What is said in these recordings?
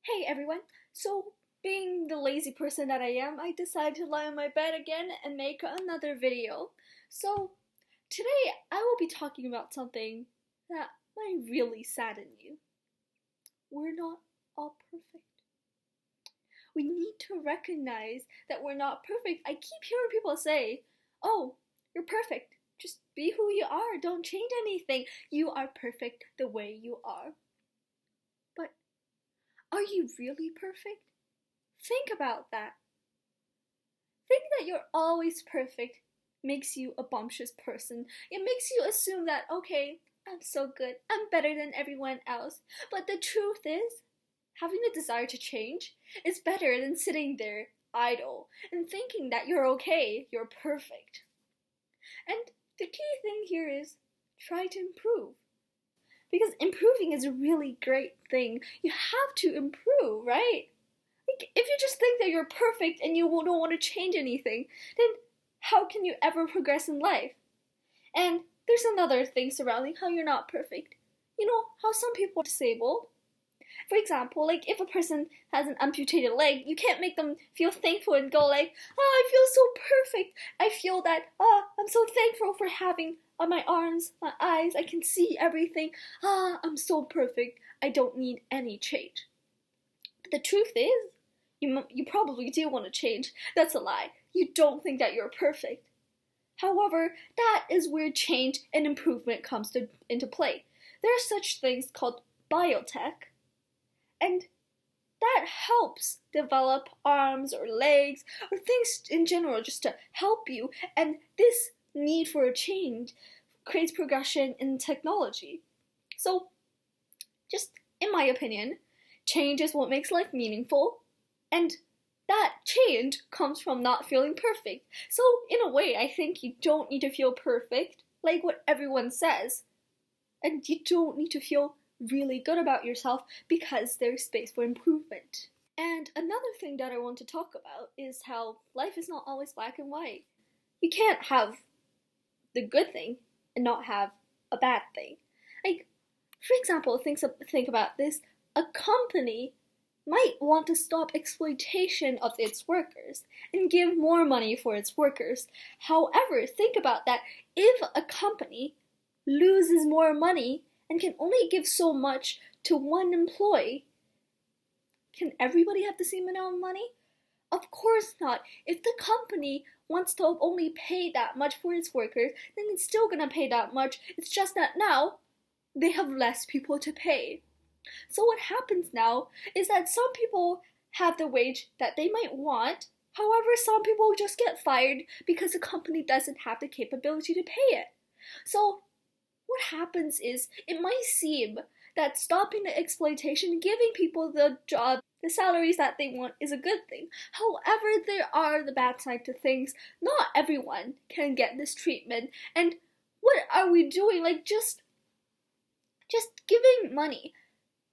Hey everyone! So, being the lazy person that I am, I decided to lie on my bed again and make another video. So, today I will be talking about something that might really sadden you. We're not all perfect. We need to recognize that we're not perfect. I keep hearing people say, "Oh, you're perfect. Just be who you are. Don't change anything. You are perfect the way you are." But are you really perfect? Think about that. Think that you're always perfect makes you a bumptious person. It makes you assume that, okay, I'm so good, I'm better than everyone else. But the truth is, having the desire to change is better than sitting there idle and thinking that you're okay, you're perfect. And the key thing here is try to improve. Because improving is a really great thing. You have to improve, right? Like, if you just think that you're perfect and you don't want to change anything, then how can you ever progress in life? And there's another thing surrounding how you're not perfect. You know how some people are disabled? For example, like if a person has an amputated leg, you can't make them feel thankful and go like, "Oh, I feel so perfect. I feel that, I'm so thankful for having my arms, my eyes, I can see everything. I'm so perfect. I don't need any change." But the truth is, you probably do want to change. That's a lie. You don't think that you're perfect. However, that is where change and improvement comes into play. There are such things called biotech, and that helps develop arms or legs or things in general just to help you. And this need for a change creates progression in technology. So, just in my opinion, change is what makes life meaningful, and that change comes from not feeling perfect. So, in a way, I think you don't need to feel perfect, like what everyone says. And you don't need to feel really good about yourself because there's space for improvement. And another thing that I want to talk about is how life is not always black and white. You can't have the good thing and not have a bad thing. Like, for example, think about this. A company might want to stop exploitation of its workers and give more money for its workers. However, think about that. If a company loses more money and can only give so much to one employee, can everybody have the same amount of money? Of course not. If the company wants to only pay that much for its workers, then it's still gonna pay that much. It's just that now they have less people to pay. So what happens now is that some people have the wage that they might want. However, some people just get fired because the company doesn't have the capability to pay it. So what happens is, it might seem that stopping the exploitation, giving people the job, the salaries that they want is a good thing. However, there are the bad side to things. Not everyone can get this treatment. And what are we doing? Like, just giving money,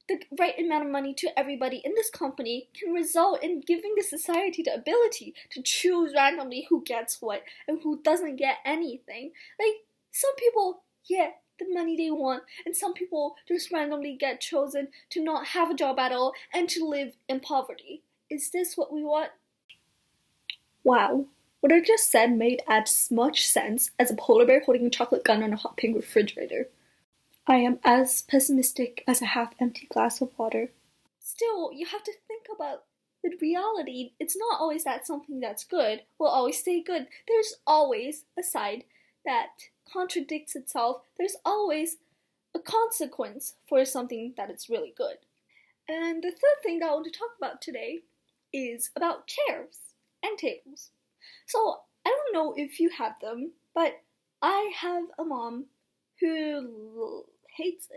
the right amount of money to everybody in this company can result in giving the society the ability to choose randomly who gets what and who doesn't get anything. Like, some people get the money they want, and some people just randomly get chosen to not have a job at all and to live in poverty. Is this what we want? Wow, what I just said made as much sense as a polar bear holding a chocolate gun on a hot pink refrigerator. I am as pessimistic as a half-empty glass of water. Still, you have to think about the reality. It's not always that something that's good will always stay good. There's always a side that contradicts itself. There's always a consequence for something that is really good. And the third thing that I want to talk about today is about chairs and tables. So, I don't know if you have them, but I have a mom who hates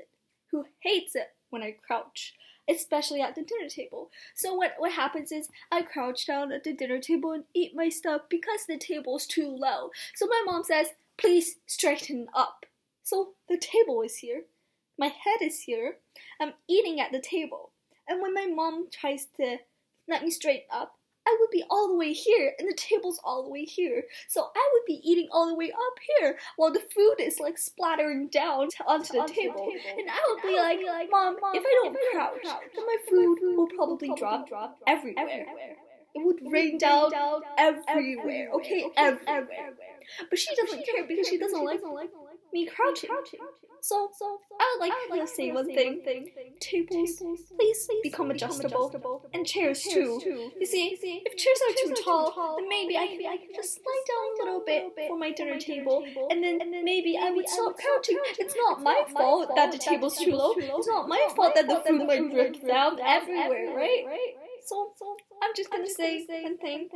it when I crouch, especially at the dinner table. So what happens is, I crouch down at the dinner table and eat my stuff because the table's too low. So my mom says, "Please straighten up." So the table is here, my head is here, I'm eating at the table. And when my mom tries to let me straighten up, I would be all the way here and the table's all the way here. So I would be eating all the way up here while the food is like splattering down onto the table. And I would be like, Mom, if I don't crouch, then my food will probably drop everywhere. It would rain down everywhere, okay? Everywhere. But she doesn't care because she doesn't like me crouching. So I would like to say one thing. Tables, please become adjustable. And chairs too. You see, if chairs are too tall, then maybe I can just slide down a little bit for my dinner table, and then maybe I would stop crouching. It's not my fault that the table's too low. It's not my fault that the food might drip down everywhere, right? So I'm just gonna say one thing.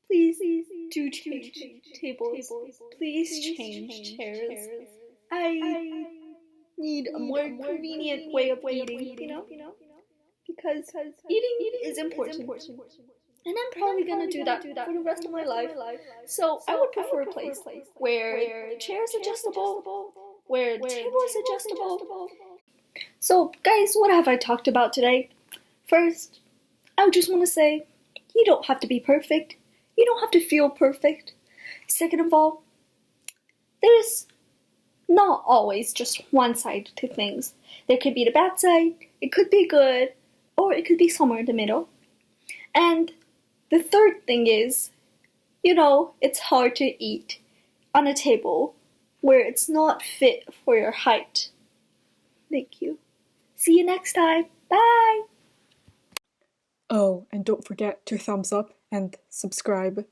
Please do change tables. Please change chairs. I need a more convenient way of eating, you know? Because eating is important. And I'm probably gonna do that for the rest of my life. So I would prefer a place where the chair is adjustable, where the table is adjustable. So guys, what have I talked about today? First, I just want to say, you don't have to be perfect. You don't have to feel perfect. Second of all, there's not always just one side to things. There could be the bad side, it could be good, or it could be somewhere in the middle. And the third thing is, it's hard to eat on a table where it's not fit for your height. Thank you. See you next time. Bye! Oh, and don't forget to thumbs up and subscribe.